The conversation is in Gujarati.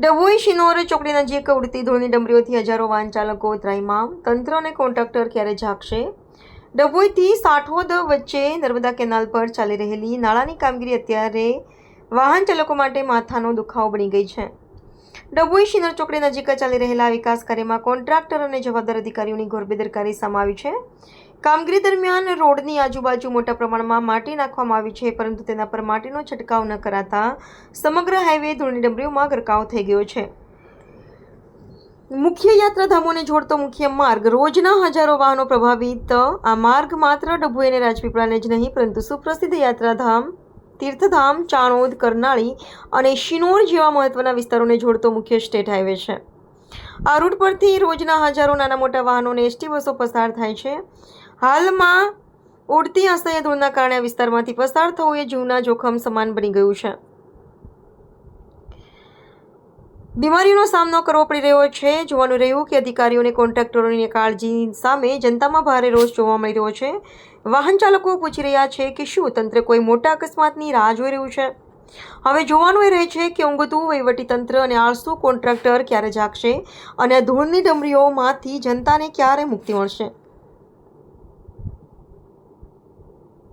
ડભોઈ શિનોર ચોકડી નજીક ઉડતી ધૂળની ડમરીઓથી હજારો વાહન ચાલકો ત્રાહિમામ. તંત્ર અને કોન્ટ્રાક્ટર ક્યારે જાગશે? ડભોઈથી સાઠોદ વચ્ચે નર્મદા કેનાલ પર ચાલી રહેલી નાળાની કામગીરી અત્યારે વાહન ચાલકો માટે માથાનો દુખાવો બની ગઈ છે. ડભોઈ શિનોર ચોકડી નજીક ચાલી રહેલા વિકાસ કાર્યમાં કોન્ટ્રાક્ટર અને જવાબદાર અધિકારીઓની ઘોર બેદરકારી સામે આવી છે. કામગીરી દરમિયાન રોડની આજુબાજુ મોટા પ્રમાણમાં માટી નાખવામાં આવી છે, પરંતુ તેના પર માટીનો છંટકાવ ન કરાતા સમગ્ર હાઈવે ધૂળની ડમરીઓમાં ગરકાવ થઈ ગયો છે. મુખ્ય યાત્રાધામોને જોડતો મુખ્ય માર્ગ, રોજના હજારો વાહનો પ્રભાવિત આ માર્ગ માત્ર ડભોઈ અને રાજપીપળાને જ નહીં, પરંતુ સુપ્રસિદ્ધ યાત્રાધામ તીર્થધામ ચાણોદ, કરનાળી અને શિનોર જેવા મહત્વના વિસ્તારોને જોડતો મુખ્ય સ્ટેટ હાઈવે છે. આ રૂટ પરથી રોજના હજારો નાના મોટા વાહનો અને એસટી બસો પસાર થાય છે. હાલમાં ઉડતી અસહ્ય ધૂળના કારણે આ વિસ્તારમાંથી પસાર થવું એ જીવના જોખમ સમાન બની ગયું છે. બીમારીનો સામનો કરવો પડી રહ્યો છે. જોવાનું રહ્યું કે અધિકારીઓ અને કોન્ટ્રાક્ટરોની કાળજી સામે જનતામાં ભારે રોષ જોવા મળી રહ્યો છે. વાહન ચાલકો પૂછી રહ્યા છે કે શું તંત્ર કોઈ મોટા અકસ્માતની રાહ જોઈ રહ્યું છે? હવે જોવાનું એ રહે છે કે ઊંઘતું વહીવટીતંત્ર અને આળસુ કોન્ટ્રાક્ટર ક્યારે જાગશે અને આ ધૂળની ડમરીઓમાંથી જનતાને ક્યારે મુક્તિ મળશે.